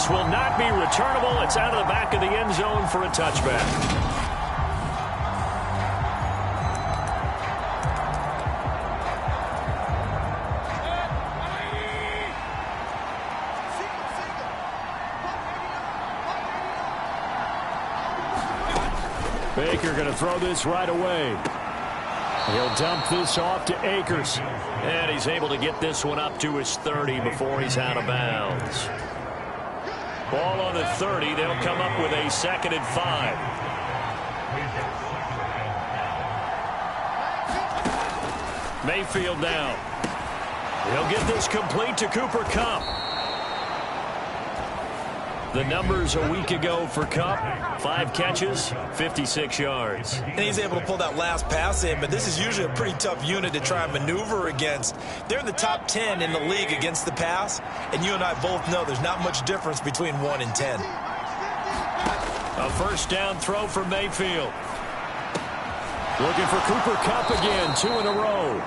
pass will not be returnable. It's out of the back of the end zone for a touchback. Baker going to throw this right away. He'll dump this off to Akers. And he's able to get this one up to his 30 before he's out of bounds. Ball on the 30. They'll come up with a 2nd and 5. Mayfield now. He'll get this complete to Cooper Kupp. The numbers a week ago for Kupp: 5 catches, 56 yards. And he's able to pull that last pass in, but this is usually a pretty tough unit to try and maneuver against. They're in the top 10 in the league against the pass, and you and I both know there's not much difference between 1 and 10. A first down throw for Mayfield. Looking for Cooper Kupp again, 2 in a row.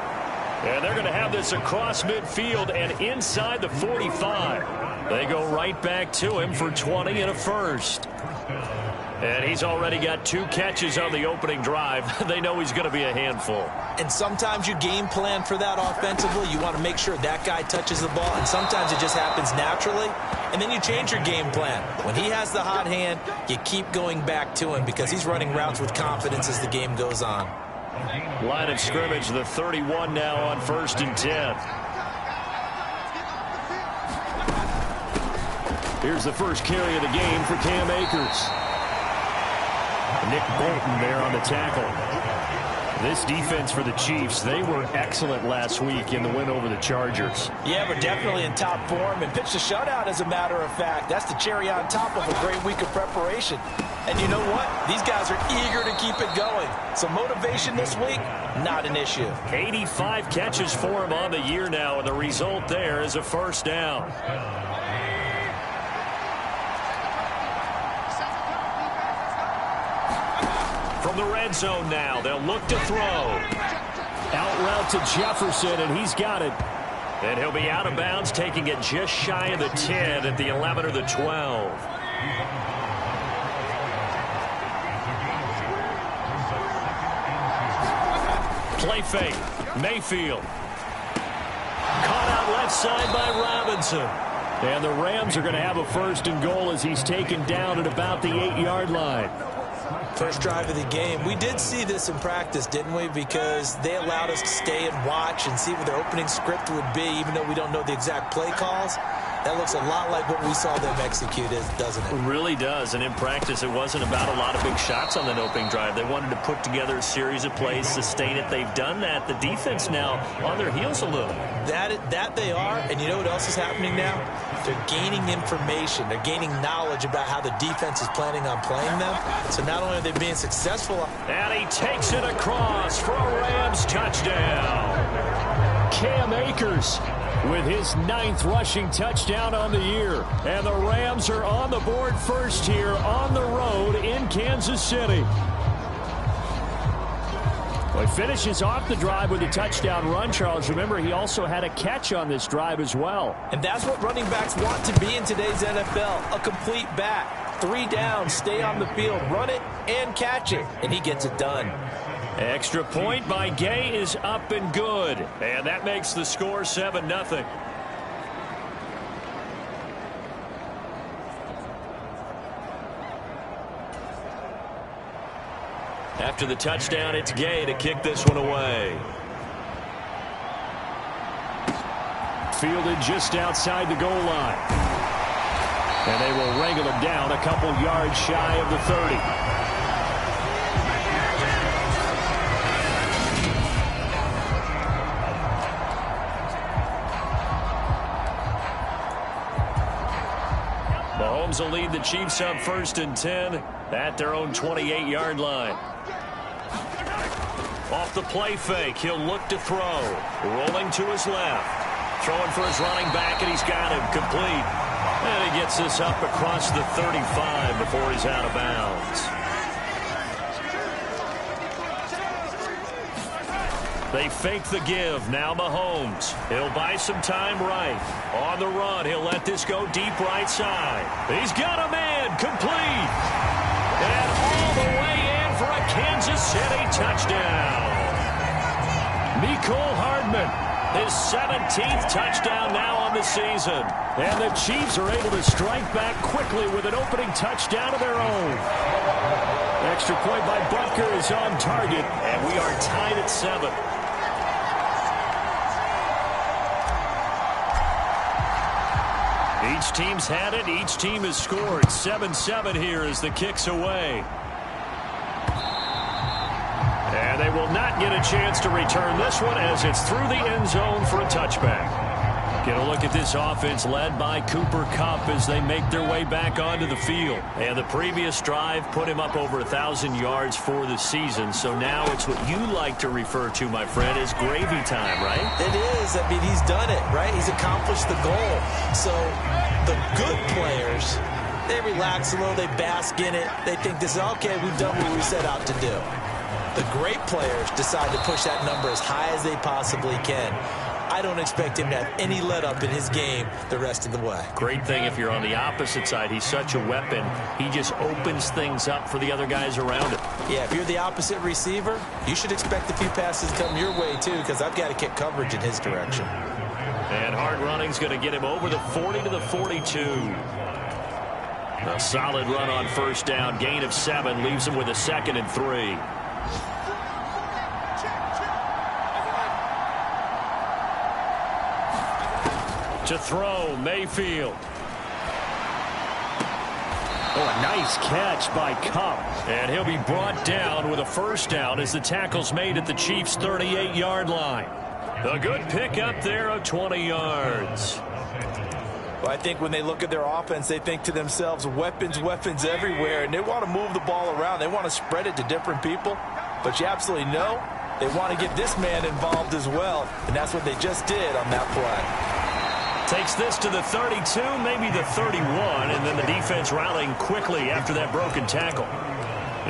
And they're going to have this across midfield and inside the 45. They go right back to him for 20 and a first. And he's already got 2 catches on the opening drive. They know he's going to be a handful. And sometimes you game plan for that offensively. You want to make sure that guy touches the ball. And sometimes it just happens naturally. And then you change your game plan. When he has the hot hand, you keep going back to him because he's running routes with confidence as the game goes on. Line of scrimmage, the 31 now on 1st and 10. Here's the first carry of the game for Cam Akers. Nick Bolton there on the tackle. This defense for the Chiefs, they were excellent last week in the win over the Chargers. Yeah, we're definitely in top form and pitched a shutout, as a matter of fact. That's the cherry on top of a great week of preparation. And you know what? These guys are eager to keep it going. So motivation this week, not an issue. 85 catches for him on the year now, and the result there is a first down. From the red zone now, they'll look to throw. Out route to Jefferson, and he's got it. And he'll be out of bounds, taking it just shy of the 10 at the 11 or the 12. Play fake. Mayfield. Caught out left side by Robinson. And the Rams are going to have a 1st and goal as he's taken down at about the 8-yard line. First drive of the game. We did see this in practice, didn't we? Because they allowed us to stay and watch and see what their opening script would be, even though we don't know the exact play calls. That looks a lot like what we saw them execute, doesn't it? It really does. And in practice, it wasn't about a lot of big shots on that opening drive. They wanted to put together a series of plays, sustain it. They've done that. The defense now on their heels a little. That they are. And you know what else is happening now? They're gaining information. They're gaining knowledge about how the defense is planning on playing them. So not only are they being successful. And he takes it across for a Rams touchdown. Cam Akers with his 9th rushing touchdown on the year. And the Rams are on the board first here on the road in Kansas City. Well, he finishes off the drive with a touchdown run, Charles. Remember, he also had a catch on this drive as well. And that's what running backs want to be in today's NFL, a complete back. 3 downs, stay on the field, run it, and catch it. And he gets it done. Extra point by Gay is up and good. And that makes the score 7-0. After the touchdown, it's Gay to kick this one away. Fielded just outside the goal line. And they will wrangle him down a couple yards shy of the 30. Mahomes will lead the Chiefs up 1st and 10 at their own 28-yard line. Off the play fake, he'll look to throw. Rolling to his left. Throwing for his running back, and he's got him complete. And he gets this up across the 35 before he's out of bounds. They fake the give. Now Mahomes. He'll buy some time right. On the run, he'll let this go deep right side. He's got a man. Complete. And all the way in for a Kansas City touchdown. Mecole Hardman, his 17th touchdown now on the season. And the Chiefs are able to strike back quickly with an opening touchdown of their own. Extra point by Butker is on target, and we are tied at 7. Each team's had it. Each team has scored. 7-7 here as the kick's away. And they will not get a chance to return this one as it's through the end zone for a touchback. Get a look at this offense led by Cooper Kupp as they make their way back onto the field. And the previous drive put him up over 1,000 yards for the season. So now it's what you like to refer to, my friend, as gravy time, right? It is. I mean, he's done it, right? He's accomplished the goal. So the good players, they relax a little, they bask in it. They think this is, okay, we've done what we set out to do. The great players decide to push that number as high as they possibly can. I don't expect him to have any let-up in his game the rest of the way. Great thing if you're on the opposite side. He's such a weapon. He just opens things up for the other guys around him. Yeah, if you're the opposite receiver, you should expect a few passes come your way, too, because I've got to kick coverage in his direction. And hard running's going to get him over the 40 to the 42. A solid run on first down. Gain of 7 leaves him with a 2nd and 3. To throw, Mayfield. Oh, a nice catch by Kupp. And he'll be brought down with a first down as the tackle's made at the Chiefs' 38-yard line. A good pickup there of 20 yards. Well, I think when they look at their offense, they think to themselves, weapons, weapons everywhere, and they want to move the ball around. They want to spread it to different people. But you absolutely know they want to get this man involved as well, and that's what they just did on that play. Takes this to the 32, maybe the 31, and then the defense rallying quickly after that broken tackle.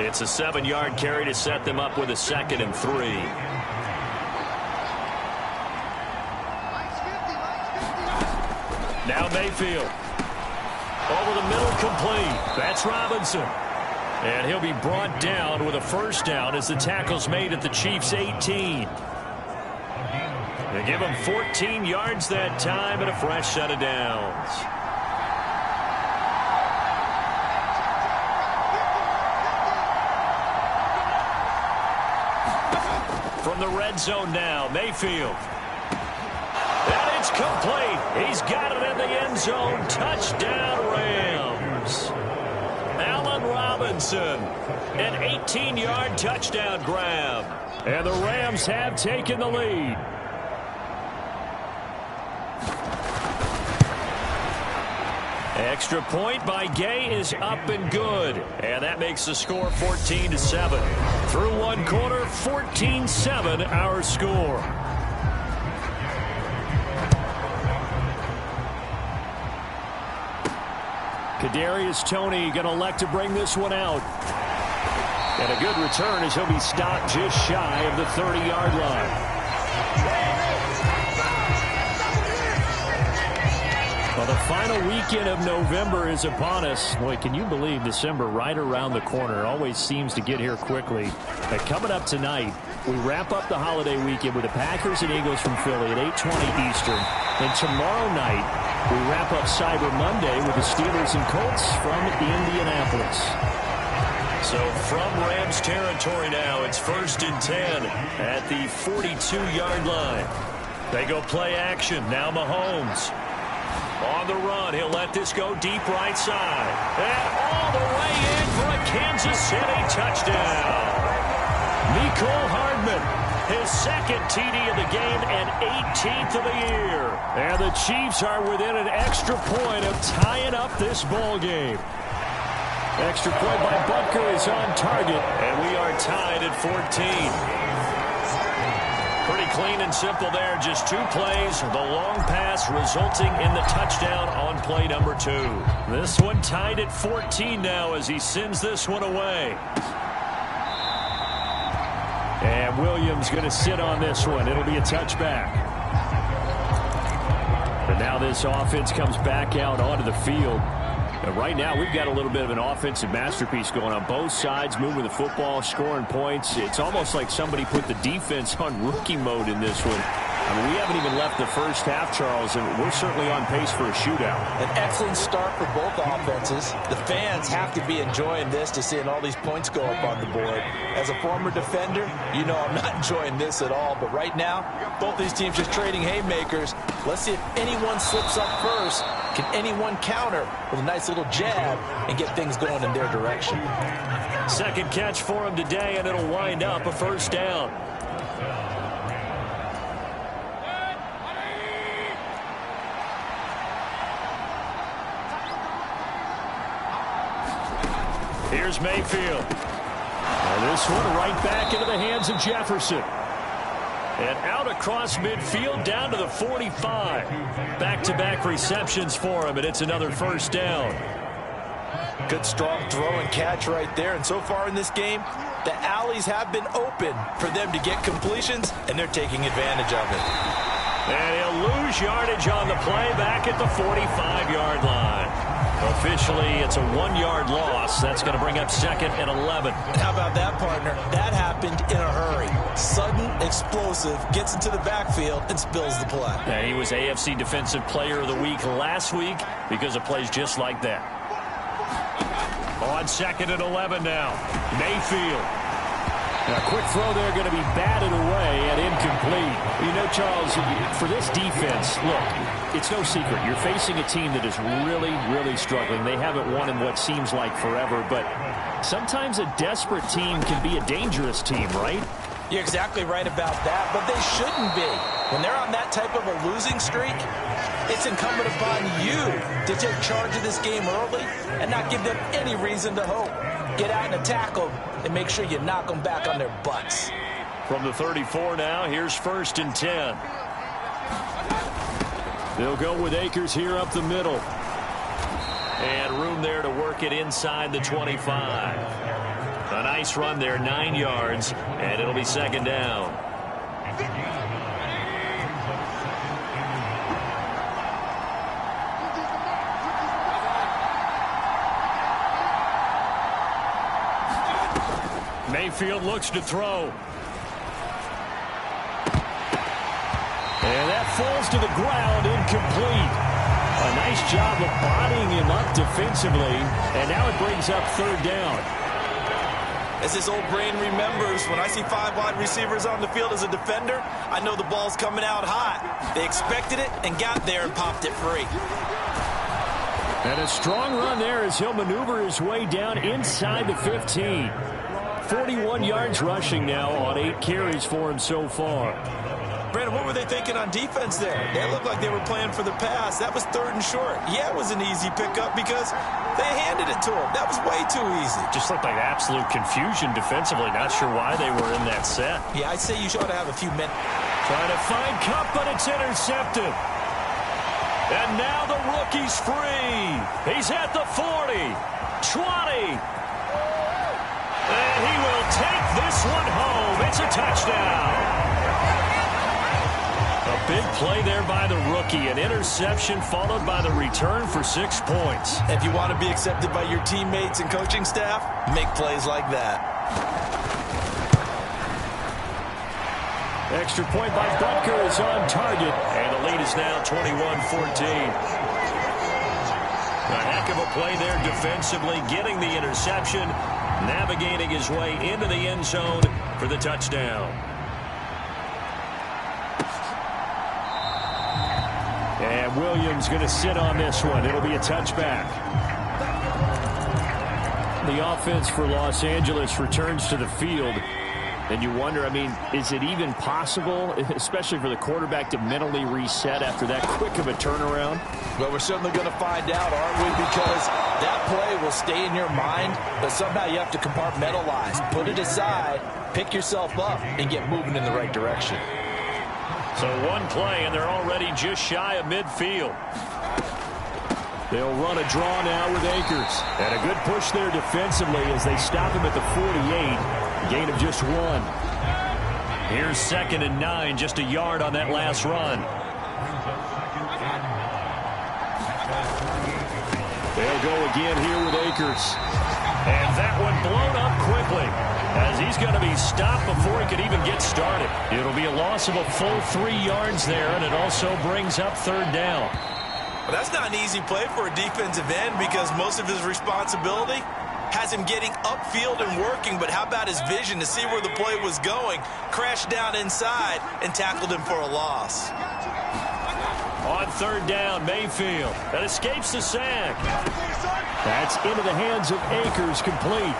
It's a 7-yard carry to set them up with a 2nd and 3. Now Mayfield. Over the middle, complete. That's Robinson. And he'll be brought down with a first down as the tackle's made at the Chiefs' 18. They give him 14 yards that time and a fresh set of downs. From the red zone now, Mayfield. And it's complete. He's got it in the end zone. Touchdown, Rams. Allen Robinson, an 18-yard touchdown grab. And the Rams have taken the lead. Extra point by Gay is up and good. And that makes the score 14-7. Through one quarter, 14-7 our score. Kadarius Toney going to elect to bring this one out. And a good return as he'll be stopped just shy of the 30-yard line. Well, the final weekend of November is upon us. Boy, can you believe December right around the corner? Always seems to get here quickly. But coming up tonight, we wrap up the holiday weekend with the Packers and Eagles from Philly at 8:20 Eastern. And tomorrow night, we wrap up Cyber Monday with the Steelers and Colts from Indianapolis. So from Rams territory now, it's 1st and 10 at the 42-yard line. They go play action. Now Mahomes. On the run, he'll let this go deep right side. And all the way in for a Kansas City touchdown. Mecole Hardman, his 2nd TD of the game and 18th of the year. And the Chiefs are within an extra point of tying up this ball game. Extra point by Butker is on target, and we are tied at 14. Pretty clean and simple there. Just 2 plays. The long pass resulting in the touchdown on play number 2. This one tied at 14 now as he sends this one away. And Williams going to sit on this one. It'll be a touchback. But now this offense comes back out onto the field. And right now we've got a little bit of an offensive masterpiece going on both sides, moving the football, scoring points. It's almost like somebody put the defense on rookie mode in this one. I mean, we haven't even left the first half, Charles, and we're certainly on pace for a shootout. An excellent start for both offenses. The fans have to be enjoying this to seeing all these points go up on the board. As a former defender, you know I'm not enjoying this at all. But right now, both these teams just trading haymakers. Let's see if anyone slips up first. Can anyone counter with a nice little jab and get things going in their direction? Second catch for him today, and it'll wind up a first down. Here's Mayfield. And this one right back into the hands of Jefferson. And out across midfield down to the 45. Back-to-back receptions for him, and it's another first down. Good strong throw and catch right there. And so far in this game, the alleys have been open for them to get completions, and they're taking advantage of it. And he'll lose yardage on the play back at the 45-yard line. Officially, it's a 1-yard loss. That's going to bring up 2nd and 11. How about that, partner? That happened in a hurry. Sudden, explosive, gets into the backfield and spills the play. Yeah, he was AFC Defensive Player of the Week last week because of plays just like that. On 2nd and 11 now. Mayfield. A quick throw there going to be batted away and incomplete. You know, Charles, for this defense, look, it's no secret. You're facing a team that is really, really struggling. They haven't won in what seems like forever, but sometimes a desperate team can be a dangerous team, right? You're exactly right about that, but they shouldn't be. When they're on that type of a losing streak, it's incumbent upon you to take charge of this game early and not give them any reason to hope. Get out and attack them and make sure you knock them back on their butts. From the 34 now, here's 1st and 10. They'll go with Akers here up the middle. And room there to work it inside the 25. A nice run there, 9 yards, and it'll be 2nd down. Mayfield looks to throw. And that falls to the ground, incomplete. A nice job of bodying him up defensively, and now it brings up 3rd down. As this old brain remembers, when I see 5 wide receivers on the field as a defender, I know the ball's coming out hot. They expected it and got there and popped it free. And a strong run there as he'll maneuver his way down inside the 15. 41 yards rushing now on 8 carries for him so far. Brandon, what were they thinking on defense there? They looked like they were playing for the pass. That was 3rd and short. Yeah, it was an easy pickup because they handed it to him. That was way too easy. Just looked like absolute confusion defensively. Not sure why they were in that set. Yeah, I'd say you should have a few minutes. Trying to find Cup, but it's intercepted. And now the rookie's free. He's at the 40, 20. And he will take this one home. It's a touchdown. A big play there by the rookie. An interception followed by the return for 6 points. If you want to be accepted by your teammates and coaching staff, make plays like that. Extra point by Butker is on target. And the lead is now 21-14. A heck of a play there defensively, getting the interception, navigating his way into the end zone for the touchdown. And Williams going to sit on this one. It'll be a touchback. The offense for Los Angeles returns to the field. And you wonder, I mean, is it even possible, especially for the quarterback, to mentally reset after that quick of a turnaround? Well, we're certainly going to find out, aren't we? Because that play will stay in your mind, but somehow you have to compartmentalize. Put it aside, pick yourself up, and get moving in the right direction. So one play, and they're already just shy of midfield. They'll run a draw now with Akers. And a good push there defensively as they stop him at the 48. Gain of just 1. Here's 2nd and 9, just a yard on that last run. They'll go again here with Akers. And that one blown up quickly, as he's going to be stopped before he could even get started. It'll be a loss of a full 3 yards there, and it also brings up 3rd down. Well, that's not an easy play for a defensive end because most of his responsibility has him getting upfield and working, but how about his vision to see where the play was going, crashed down inside, and tackled him for a loss. On 3rd down, Mayfield. That escapes the sack. That's into the hands of Akers, complete.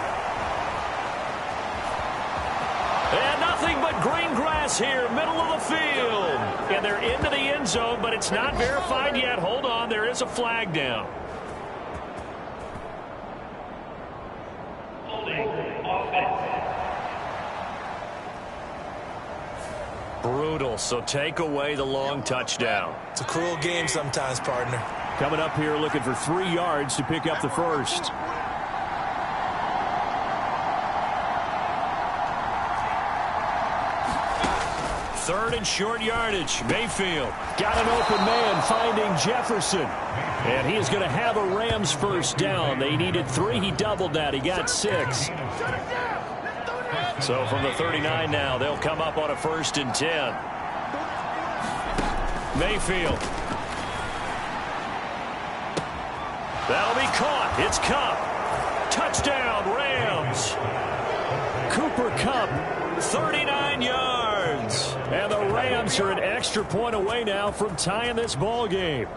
And nothing but green grass here, middle of the field. And they're into the end zone, but it's not verified yet. Hold on, there is a flag down. Brutal, so take away the long touchdown. It's a cruel game sometimes, partner. Coming up here looking for 3 yards to pick up the first. Third and short yardage. Mayfield got an open man finding Jefferson. And he is going to have a Rams first down. They needed 3. He doubled that. He got 6. So from the 39 now, they'll come up on a 1st and 10. Mayfield. That'll be caught. It's Kupp. Touchdown, Rams. Cooper Kupp, 39 yards. And the Rams are an extra point away now from tying this ball game.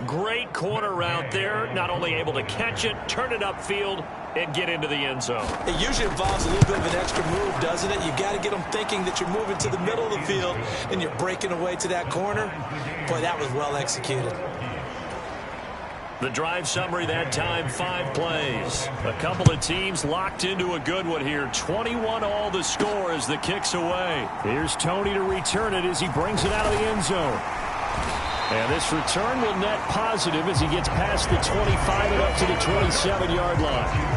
Great corner route there. Not only able to catch it, turn it upfield, and get into the end zone. It usually involves a little bit of an extra move, doesn't it? You got to get them thinking that you're moving to the middle of the field and you're breaking away to that corner. Boy, that was well executed. The drive summary that time, 5 plays. A couple of teams locked into a good one here. 21 all the score as the kick's away. Here's Tony to return it as he brings it out of the end zone. And this return will net positive as he gets past the 25 and up to the 27-yard line.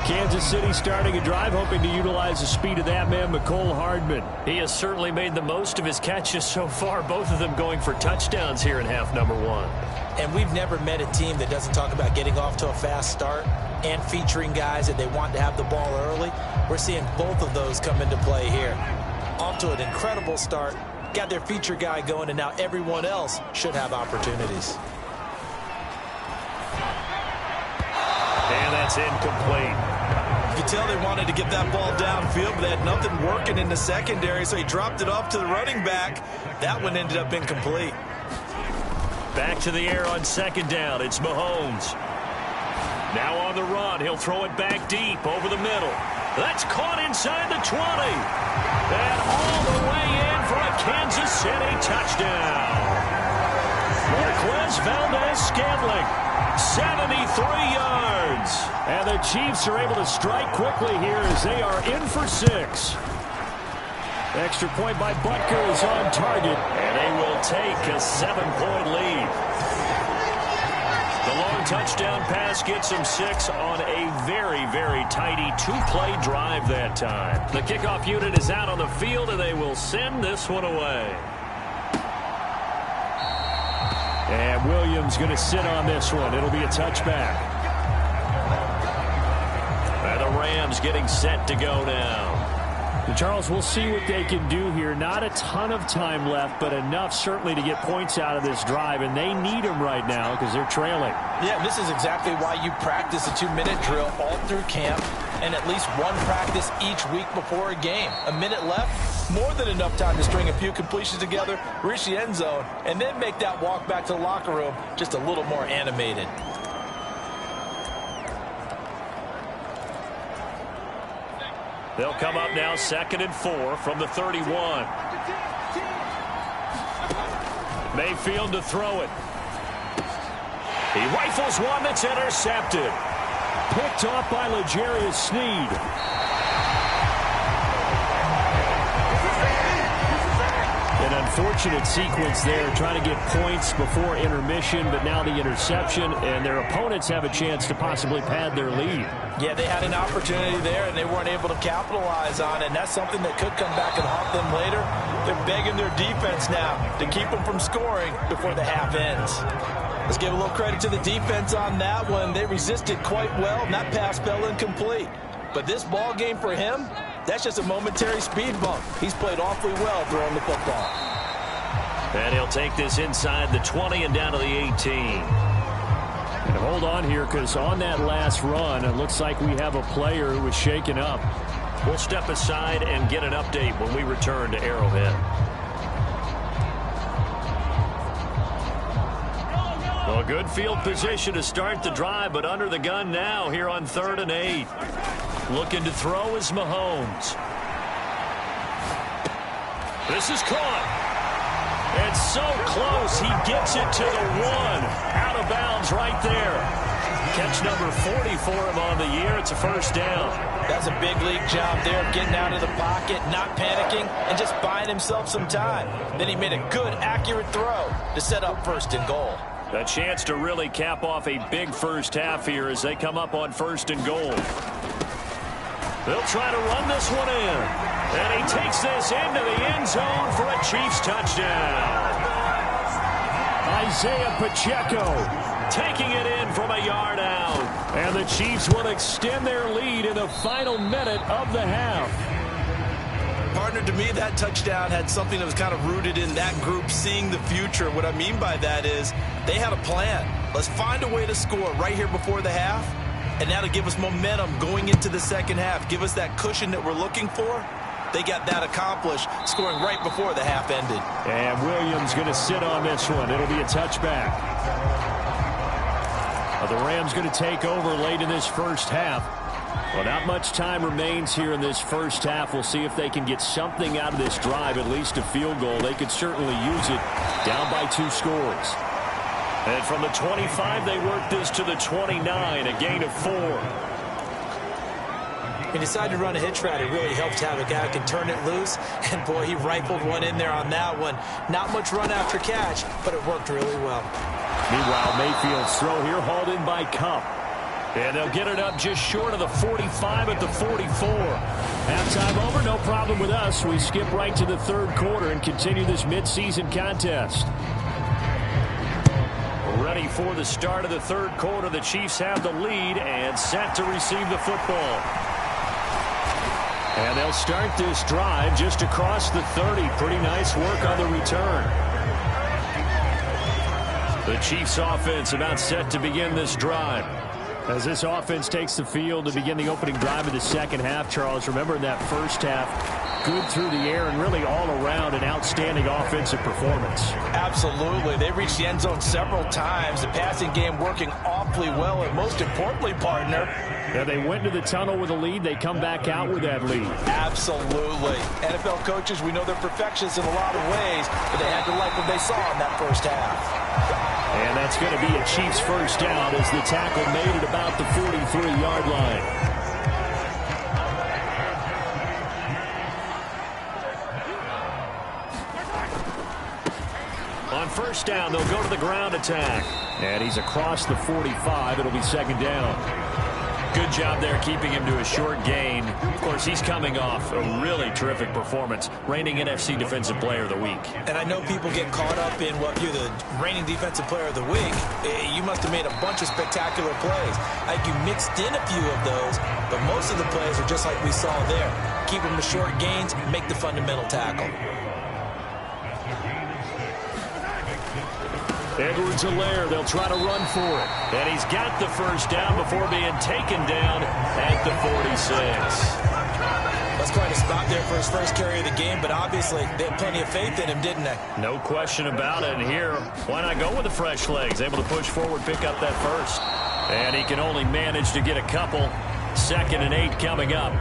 Kansas City starting a drive, hoping to utilize the speed of that man, Mecole Hardman. He has certainly made the most of his catches so far, both of them going for touchdowns here in half number 1. And we've never met a team that doesn't talk about getting off to a fast start and featuring guys that they want to have the ball early. We're seeing both of those come into play here. Off to an incredible start, got their feature guy going, and now everyone else should have opportunities. And that's incomplete. You can tell they wanted to get that ball downfield, but they had nothing working in the secondary, so he dropped it off to the running back. That one ended up incomplete. Back to the air on 2nd down. It's Mahomes. Now on the run. He'll throw it back deep over the middle. That's caught inside the 20. And all the way in for a Kansas City touchdown. Marquez Valdez-Scantling, 73 yards. And the Chiefs are able to strike quickly here as they are in for 6. Extra point by Butker is on target, and they will take a 7-point lead. The long touchdown pass gets them 6 on a very, very tidy 2-play drive that time. The kickoff unit is out on the field, and they will send this one away. And Williams going to sit on this one. It'll be a touchback. And the Rams getting set to go now. And Charles, we'll see what they can do here. Not a ton of time left, but enough certainly to get points out of this drive, and they need them right now because they're trailing. Yeah, this is exactly why you practice a 2-minute drill all through camp and at least one practice each week before a game. A minute left, more than enough time to string a few completions together, reach the end zone, and then make that walk back to the locker room just a little more animated. They'll come up now 2nd and 4 from the 31. Mayfield to throw it. He rifles one that's intercepted. Picked off by L'Jarius Sneed. And unfortunate sequence there, trying to get points before intermission, but now the interception, and their opponents have a chance to possibly pad their lead. Yeah, they had an opportunity there, and they weren't able to capitalize on it, and that's something that could come back and haunt them later. They're begging their defense now to keep them from scoring before the half ends. Let's give a little credit to the defense on that one. They resisted quite well, and that pass fell incomplete. But this ball game for him, that's just a momentary speed bump. He's played awfully well throwing the football. And he'll take this inside the 20 and down to the 18. And hold on here, because on that last run, it looks like we have a player who was shaken up. We'll step aside and get an update when we return to Arrowhead. Well, a good field position to start the drive, but under the gun now here on 3rd and 8. Looking to throw is Mahomes. This is caught. And so close, he gets it to the 1. Out of bounds right there. Catch number 40 for him on the year. It's a first down. That's a big league job there of getting out of the pocket, not panicking, and just buying himself some time. Then he made a good, accurate throw to set up 1st and goal. A chance to really cap off a big first half here as they come up on 1st and goal. They'll try to run this one in. And he takes this into the end zone for a Chiefs touchdown. Isaiah Pacheco taking it in from a yard out. And the Chiefs will extend their lead in the final minute of the half. Partner, to me, that touchdown had something that was kind of rooted in that group seeing the future. What I mean by that is they had a plan. Let's find a way to score right here before the half, and that'll give us momentum going into the second half, give us that cushion that we're looking for. They got that accomplished, scoring right before the half ended. And Williams going to sit on this one. It'll be a touchback. The Rams going to take over late in this first half. Well, not much time remains here in this first half. We'll see if they can get something out of this drive, at least a field goal. They could certainly use it, down by 2 scores. And from the 25, they work this to the 29, a gain of 4. He decided to run a hitch route. It really helps to have a guy who can turn it loose. And, boy, he rifled one in there on that one. Not much run after catch, but it worked really well. Meanwhile, Mayfield's throw here hauled in by Cup. And they'll get it up just short of the 45 at the 44. Halftime over, no problem with us. We skip right to the 3rd quarter and continue this midseason contest. Ready for the start of the 3rd quarter. The Chiefs have the lead and set to receive the football. And they'll start this drive just across the 30. Pretty nice work on the return. The Chiefs offense about set to begin this drive. As this offense takes the field to begin the opening drive of the second half, Charles, remember in that first half, good through the air and really all around an outstanding offensive performance. Absolutely. They reached the end zone several times. The passing game working awfully well, and most importantly, partner, yeah, they went to the tunnel with a lead. They come back out with that lead. Absolutely. NFL coaches, we know they're perfectionists in a lot of ways, but they had to like what they saw in that first half. And that's going to be a Chiefs first down as the tackle made at about the 43-yard line. On first down, they'll go to the ground attack. And he's across the 45. It'll be 2nd down. Good job there keeping him to a short gain. Of course, he's coming off a really terrific performance, reigning NFC Defensive Player of the Week. And I know people get caught up in what you're the reigning Defensive Player of the Week. You must have made a bunch of spectacular plays. I think you mixed in a few of those, but most of the plays are just like we saw there. Keep them to short gains, make the fundamental tackle. Edwards-Helaire, they'll try to run for it. And he's got the first down before being taken down at the 46. That's quite a spot there for his first carry of the game, but obviously they had plenty of faith in him, didn't they? No question about it. And here, why not go with the fresh legs? Able to push forward, pick up that first. And he can only manage to get a couple. 2nd and 8 coming up.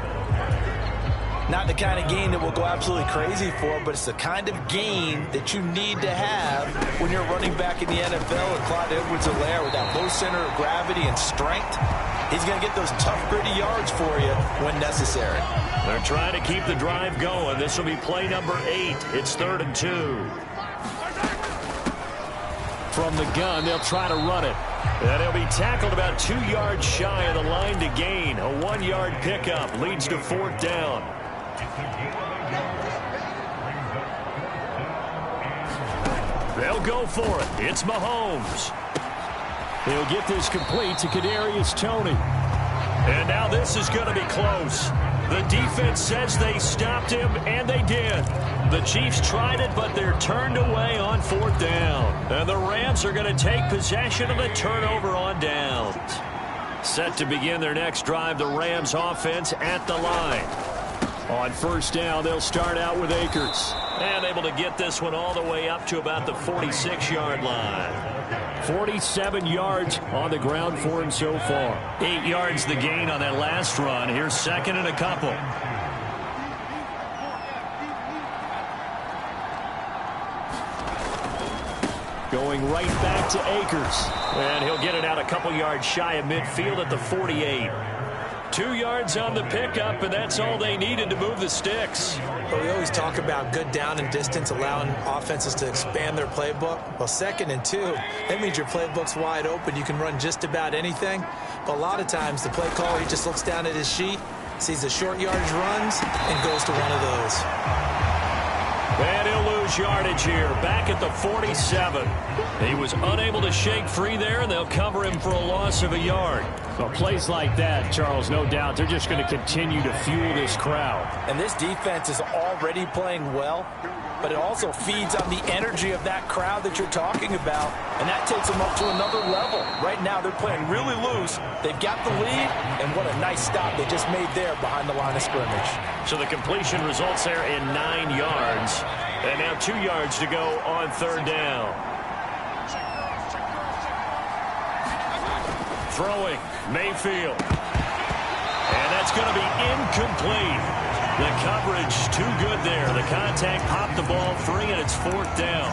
Not the kind of gain that we'll go absolutely crazy for, but it's the kind of gain that you need to have when you're running back in the NFL with Clyde Edwards-Helaire with that low center of gravity and strength. He's going to get those tough, gritty yards for you when necessary. They're trying to keep the drive going. This will be play number 8. It's 3rd and 2. From the gun, they'll try to run it. And he'll be tackled about 2 yards shy of the line to gain. A 1-yard pickup leads to 4th down. They'll go for it. It's Mahomes. He'll get this complete to Kadarius Toney. And now this is going to be close. The defense says they stopped him, and they did. The Chiefs tried it, but they're turned away on 4th down. And the Rams are going to take possession of the turnover on downs. Set to begin their next drive, the Rams offense at the line. On 1st down, they'll start out with Akers. And able to get this one all the way up to about the 46-yard line. 47 yards on the ground for him so far. 8 yards the gain on that last run. Here's 2nd and a couple. Going right back to Akers. And he'll get it out a couple yards shy of midfield at the 48. 2 yards on the pickup, and that's all they needed to move the sticks. But we always talk about good down and distance, allowing offenses to expand their playbook. Well, 2nd and 2, that means your playbook's wide open. You can run just about anything. But a lot of times, the play caller, he just looks down at his sheet, sees the short yardage runs, and goes to one of those. And he'll lose yardage here, back at the 47. He was unable to shake free there, and they'll cover him for a loss of a yard. Well, plays like that, Charles, no doubt, they're just going to continue to fuel this crowd. And this defense is already playing well, but it also feeds on the energy of that crowd that you're talking about, and that takes them up to another level. Right now, they're playing really loose. They've got the lead, and what a nice stop they just made there behind the line of scrimmage. So the completion results there in 9 yards, and now 2 yards to go on 3rd down. Throwing, Mayfield. And that's going to be incomplete. The coverage too good there. The contact popped the ball free, and it's 4th down.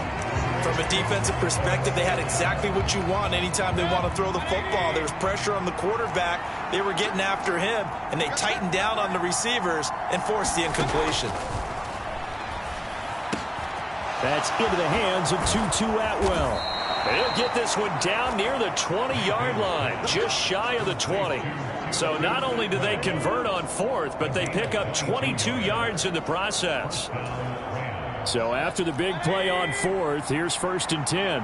From a defensive perspective, they had exactly what you want anytime they want to throw the football. There was pressure on the quarterback. They were getting after him, and they tightened down on the receivers and forced the incompletion. That's into the hands of Tutu Atwell. He'll get this one down near the 20-yard line, just shy of the 20. So not only do they convert on 4th, but they pick up 22 yards in the process. So after the big play on 4th, here's 1st and 10.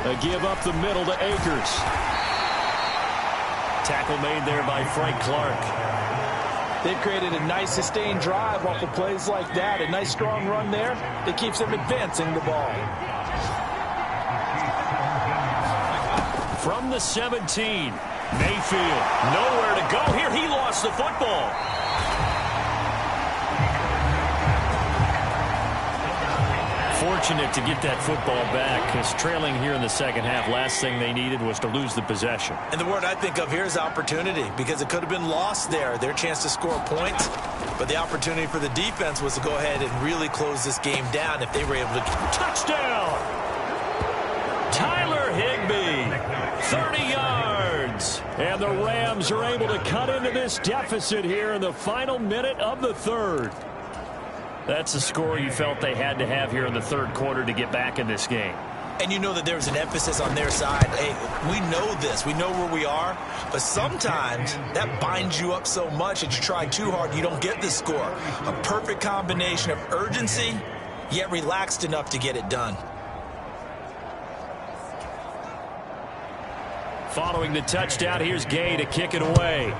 A give up the middle to Akers. Tackle made there by Frank Clark. They've created a nice sustained drive off of plays like that. A nice strong run there that keeps them advancing the ball. From the 17, Mayfield, nowhere to go here. He lost the football. Fortunate to get that football back, because trailing here in the 2nd half, last thing they needed was to lose the possession. And the word I think of here is opportunity, because it could have been lost there, their chance to score points. But the opportunity for the defense was to go ahead and really close this game down if they were able to. Touchdown! Tyler Higbee, 30 yards. And the Rams are able to cut into this deficit here in the final minute of the 3rd. That's the score you felt they had to have here in the 3rd quarter to get back in this game. And you know that there's an emphasis on their side. Hey, we know this. We know where we are. But sometimes that binds you up so much that you try too hard, you don't get the score. A perfect combination of urgency, yet relaxed enough to get it done. Following the touchdown, here's Gay to kick it away.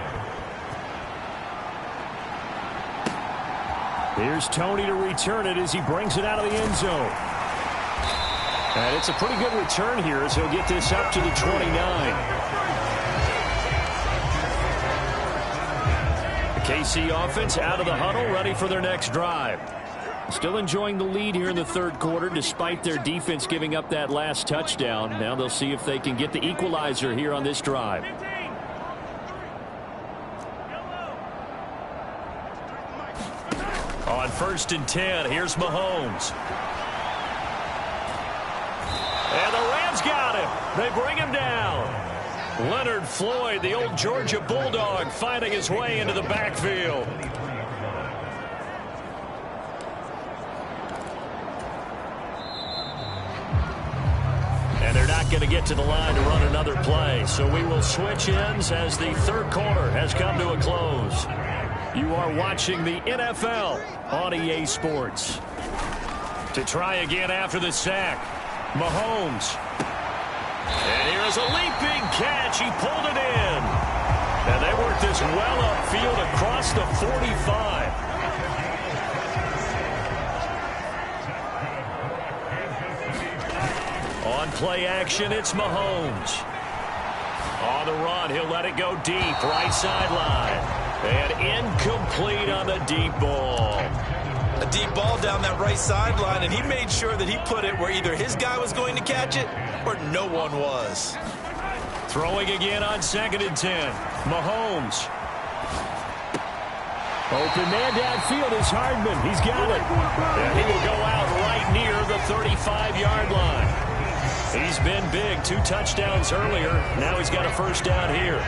Here's Toney to return it as he brings it out of the end zone. And it's a pretty good return here as he'll get this up to the 29. The KC offense out of the huddle, ready for their next drive. Still enjoying the lead here in the 3rd quarter despite their defense giving up that last touchdown. Now they'll see if they can get the equalizer here on this drive. On 1st and 10, here's Mahomes. And the Rams got him. They bring him down. Leonard Floyd, the old Georgia Bulldog, finding his way into the backfield. And they're not going to get to the line to run another play. So we will switch ends as the third quarter has come to a close. You are watching the NFL on EA Sports. To try again after the sack, Mahomes. And here is a leaping catch. He pulled it in. And they work this well upfield across the 45. On play action, it's Mahomes. On the run, he'll let it go deep, right sideline. And incomplete on the deep ball. A deep ball down that right sideline, and he made sure that he put it where either his guy was going to catch it or no one was. Throwing again on 2nd and 10. Mahomes. Open man downfield is Hardman. He's got it. And he will go out right near the 35-yard line. He's been big. 2 touchdowns earlier. Now he's got a first down here.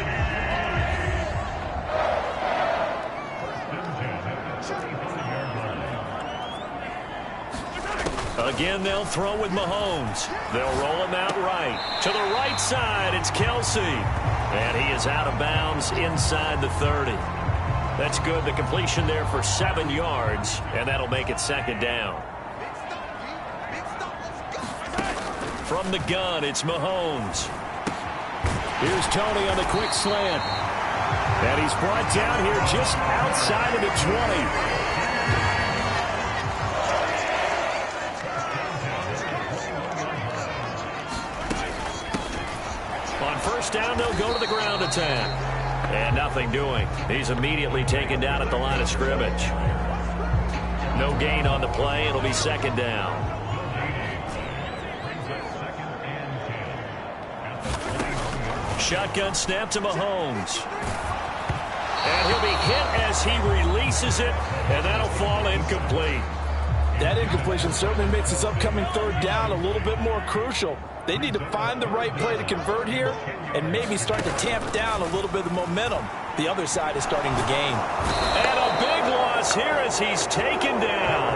Again, they'll throw with Mahomes. They'll roll him out right. To the right side, it's Kelsey. And he is out of bounds inside the 30. That's good. The completion there for 7 yards, and that'll make it 2nd down. From the gun, it's Mahomes. Here's Tony on the quick slant. And he's brought down here just outside of the 20. First down, they'll go to the ground attack. And nothing doing. He's immediately taken down at the line of scrimmage. No gain on the play. It'll be 2nd down. Shotgun snap to Mahomes. And he'll be hit as he releases it, and that'll fall incomplete. That incompletion certainly makes this upcoming 3rd down a little bit more crucial. They need to find the right play to convert here and maybe start to tamp down a little bit of the momentum the other side is starting to gain. And a big loss here as he's taken down.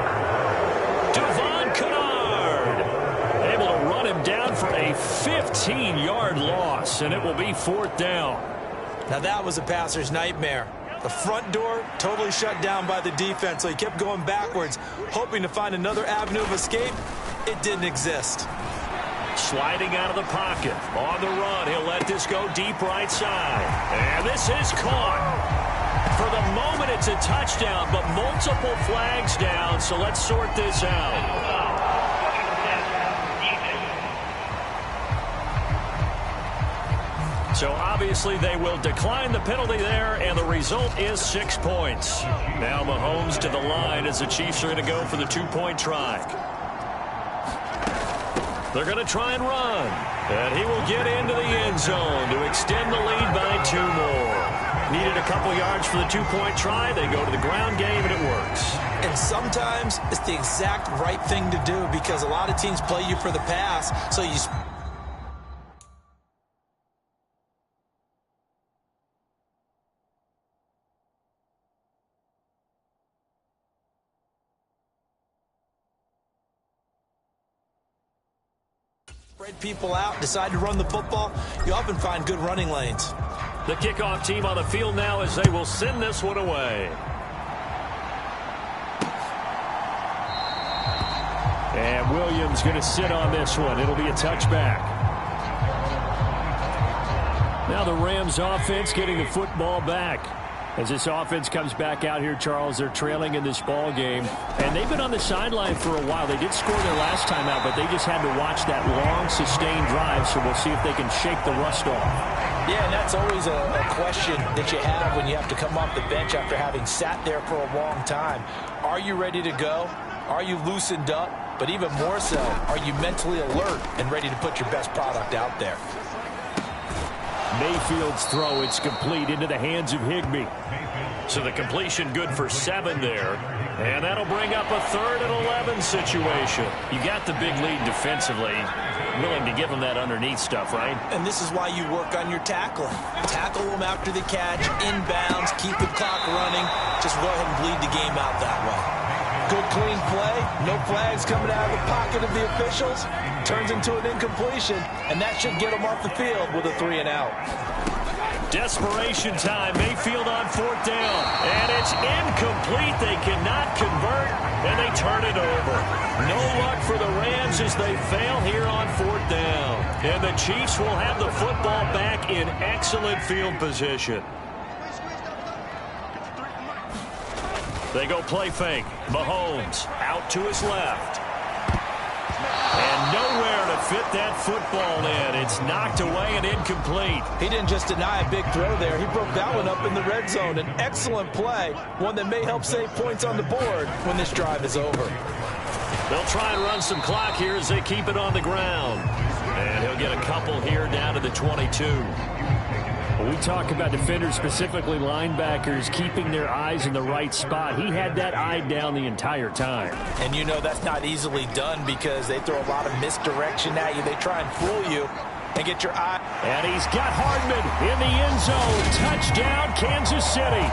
Devon Kennard able to run him down for a 15-yard loss, and it will be 4th down. Now that was a passer's nightmare. The front door totally shut down by the defense, so he kept going backwards, hoping to find another avenue of escape. It didn't exist. Sliding out of the pocket. On the run, he'll let this go deep right side. And this is caught. For the moment, it's a touchdown, but multiple flags down, so let's sort this out. So obviously they will decline the penalty there, and the result is 6 points. Now Mahomes to the line as the Chiefs are going to go for the 2-point try. They're going to try and run. And he will get into the end zone to extend the lead by 2 more. Needed a couple yards for the 2-point try. They go to the ground game, and it works. And sometimes it's the exact right thing to do because a lot of teams play you for the pass, so you spread people out, decide to run the football, you often find good running lanes. The kickoff team on the field now as they will send this one away. And Williams going to sit on this one. It'll be a touchback. Now the Rams offense getting the football back. As this offense comes back out here, Charles, they're trailing in this ball game. And they've been on the sideline for a while. They did score their last time out, but they just had to watch that long, sustained drive. So we'll see if they can shake the rust off. Yeah, and that's always a question that you have when you have to come off the bench after having sat there for a long time. Are you ready to go? Are you loosened up? But even more so, are you mentally alert and ready to put your best product out there? Mayfield's throw, it's complete into the hands of Higbee. So the completion good for 7 there. And that'll bring up a 3rd and 11 situation. You got the big lead defensively. Willing to give them that underneath stuff, right? And this is why you work on your tackling. Tackle them after the catch, inbounds, keep the clock running. Just go ahead and bleed the game out that way. Good, clean play. No flags coming out of the pocket of the officials. Turns into an incompletion, and that should get them off the field with a 3 and out. Desperation time. Mayfield on 4th down. And it's incomplete. They cannot convert, and they turn it over. No luck for the Rams as they fail here on 4th down. And the Chiefs will have the football back in excellent field position. They go play fake. Mahomes out to his left. And nowhere to fit that football in. It's knocked away and incomplete. He didn't just deny a big throw there. He broke that one up in the red zone. An excellent play, one that may help save points on the board when this drive is over. They'll try and run some clock here as they keep it on the ground. And he'll get a couple here down to the 22. When we talk about defenders, specifically linebackers, keeping their eyes in the right spot, he had that eye down the entire time. And you know that's not easily done because they throw a lot of misdirection at you. They try and fool you and get your eye. And he's got Hardman in the end zone. Touchdown, Kansas City.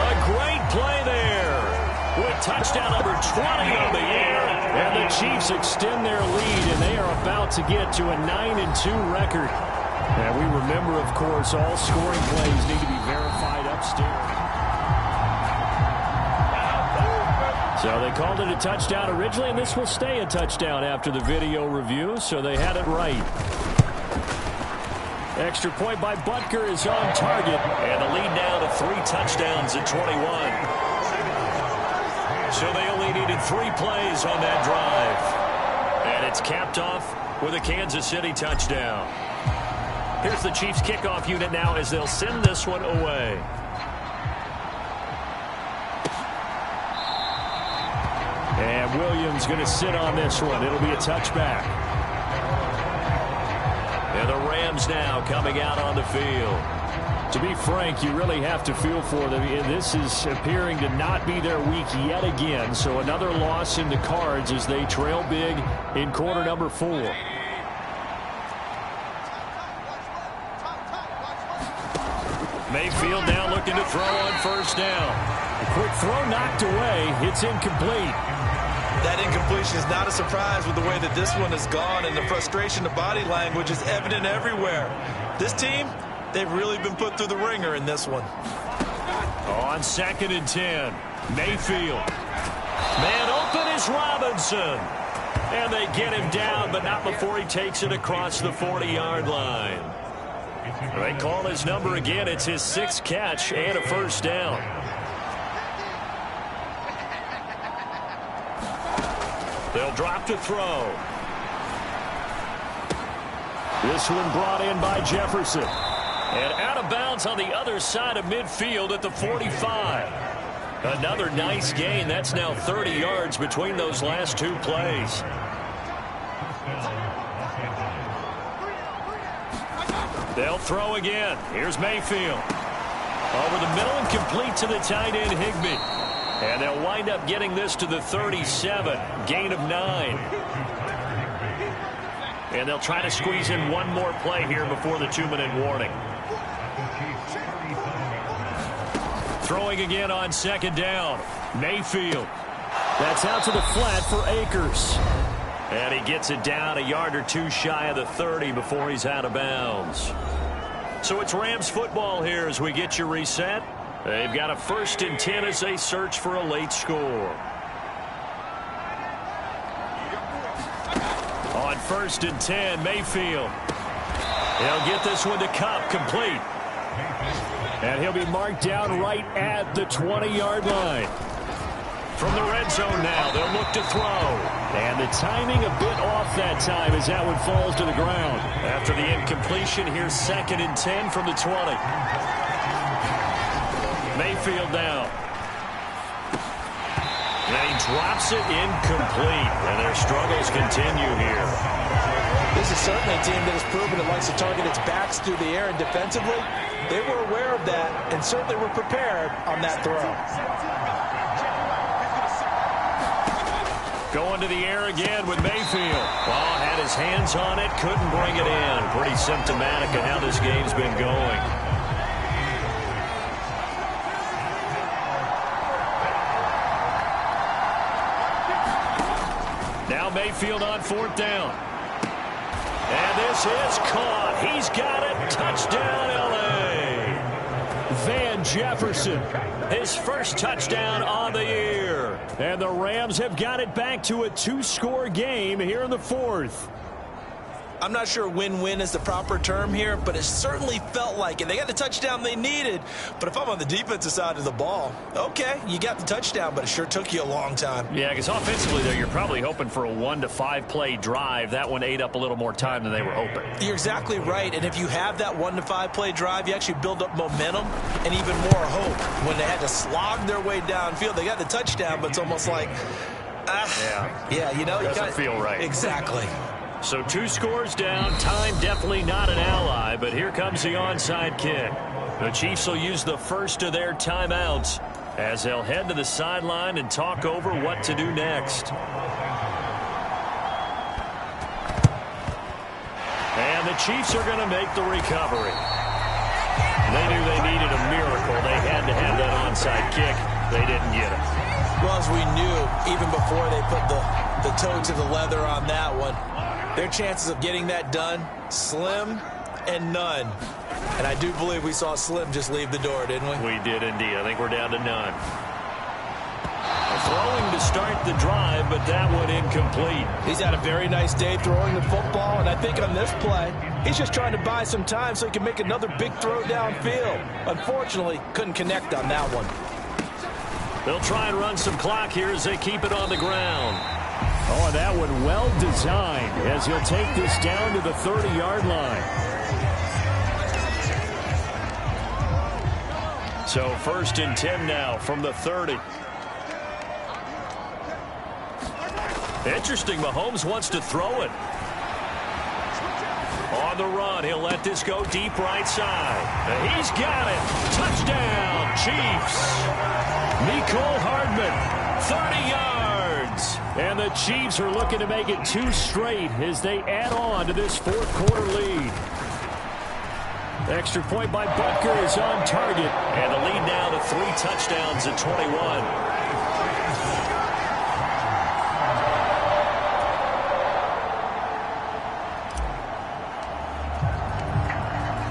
A great play there with touchdown number 20 on the year. And the Chiefs extend their lead, and they are about to get to a 9-2 record. And we remember, of course, all scoring plays need to be verified upstairs. So they called it a touchdown originally, and this will stay a touchdown after the video review, so they had it right. Extra point by Butker is on target, and the lead now to 3 touchdowns at 21. So they only needed 3 plays on that drive. And it's capped off with a Kansas City touchdown. Here's the Chiefs kickoff unit now as they'll send this one away. And Williams going to sit on this one. It'll be a touchback. And the Rams now coming out on the field. To be frank, you really have to feel for them. This is appearing to not be their week yet again. So another loss in the cards as they trail big in quarter number 4. Mayfield now looking to throw on 1st down. A quick throw knocked away. It's incomplete. That incompletion is not a surprise with the way that this one has gone, and the frustration of body language is evident everywhere. This team, they've really been put through the ringer in this one. On 2nd and 10, Mayfield. Man open is Robinson. And they get him down, but not before he takes it across the 40-yard line. They call his number again. It's his 6th catch and a 1st down. They'll drop to throw. This one brought in by Jefferson. And out of bounds on the other side of midfield at the 45. Another nice gain. That's now 30 yards between those last 2 plays. They'll throw again. Here's Mayfield. Over the middle and complete to the tight end, Higbee. And they'll wind up getting this to the 37. Gain of 9. And they'll try to squeeze in one more play here before the 2-minute warning. Throwing again on 2nd down. Mayfield. That's out to the flat for Akers. And he gets it down a yard or 2 shy of the 30 before he's out of bounds. So it's Rams football here as we get you reset. They've got a 1st and 10 as they search for a late score. On 1st and 10, Mayfield. He'll get this one to Kupp, complete. And he'll be marked down right at the 20-yard line. From the red zone now, they'll look to throw. And the timing a bit off that time as that one falls to the ground. After the incompletion, here's 2nd and 10 from the 20. Mayfield now. And he drops it incomplete. And their struggles continue here. This is certainly a team that has proven it likes to target its backs through the air, and defensively, they were aware of that and certainly were prepared on that throw. Going to the air again with Mayfield. Oh, had his hands on it, couldn't bring it in. Pretty symptomatic of how this game's been going. Now Mayfield on 4th down. And this is caught. He's got it. Touchdown, L.A. Van Jefferson, his first touchdown on the year. And the Rams have got it back to a 2-score game here in the 4th. I'm not sure win-win is the proper term here, but it certainly felt like it. They got the touchdown they needed, but if I'm on the defensive side of the ball, okay, you got the touchdown, but it sure took you a long time. Yeah, because offensively there, you're probably hoping for a 1 to 5 play drive. That one ate up a little more time than they were hoping. You're exactly right, and if you have that 1 to 5 play drive, you actually build up momentum and even more hope. When they had to slog their way downfield, they got the touchdown, but it's almost like, yeah, you know, doesn't feel right. Exactly. So 2 scores down. Time definitely not an ally, but here comes the onside kick. The Chiefs will use the first of their timeouts as they'll head to the sideline and talk over what to do next. And the Chiefs are going to make the recovery. They knew they needed a miracle. They had to have that onside kick. They didn't get it. Well, as we knew, even before they put the toe to the leather on that one, their chances of getting that done, slim and none. And I do believe we saw Slim just leave the door, didn't we? We did indeed. I think we're down to none. Throwing to start the drive, but that one incomplete. He's had a very nice day throwing the football, and I think on this play, he's just trying to buy some time so he can make another big throw downfield. Unfortunately, couldn't connect on that one. They'll try and run some clock here as they keep it on the ground. Oh, that one well designed as he'll take this down to the 30-yard line. So 1st and 10 now from the 30. Interesting, Mahomes wants to throw it. On the run, he'll let this go deep right side. He's got it. Touchdown, Chiefs. Mecole Hardman, 30 yards. And the Chiefs are looking to make it 2 straight as they add on to this 4th quarter lead. Extra point by Butker is on target. And the lead now to 3 touchdowns at 21.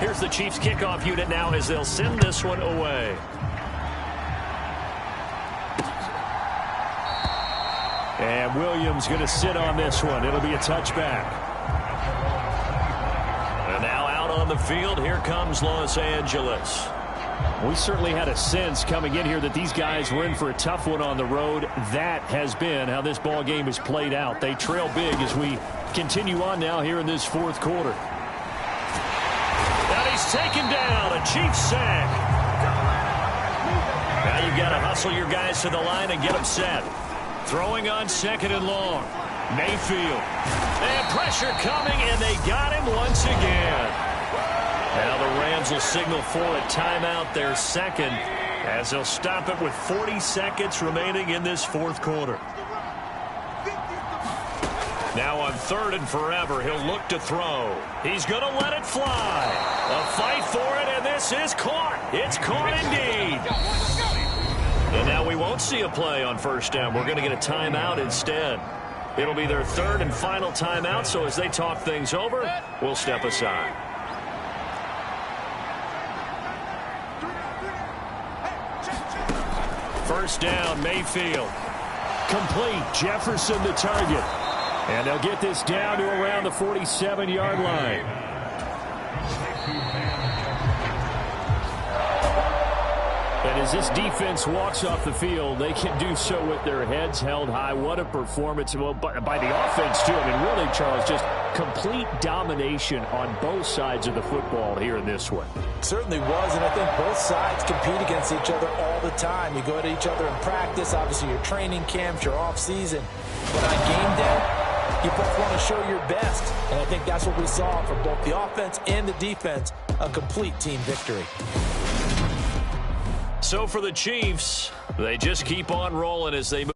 Here's the Chiefs kickoff unit now as they'll send this one away. And Williams going to sit on this one. It'll be a touchback. And now out on the field, here comes Los Angeles. We certainly had a sense coming in here that these guys were in for a tough one on the road. That has been how this ball game has played out. They trail big as we continue on now here in this 4th quarter. And he's taken down. A Chiefs sack. Now you've got to hustle your guys to the line and get them set. Throwing on 2nd and long. Mayfield. And pressure coming, and they got him once again. Now the Rams will signal for a timeout, their 2nd, as they'll stop it with 40 seconds remaining in this 4th quarter. Now on 3rd and forever, he'll look to throw. He's going to let it fly. A fight for it, and this is caught. It's caught indeed. And now we won't see a play on 1st down. We're going to get a timeout instead. It'll be their 3rd and final timeout, so as they talk things over, we'll step aside. First down, Mayfield. Complete. Jefferson the target. And they'll get this down to around the 47-yard line. And as this defense walks off the field, they can do so with their heads held high. What a performance. Well, by the offense, too. I mean, really, Charles, just complete domination on both sides of the football here in this one. It certainly was, and I think both sides compete against each other all the time. You go to each other in practice, obviously your training camps, your off-season. But on game day, you both want to show your best. And I think that's what we saw from both the offense and the defense, a complete team victory. So for the Chiefs, they just keep on rolling as they move.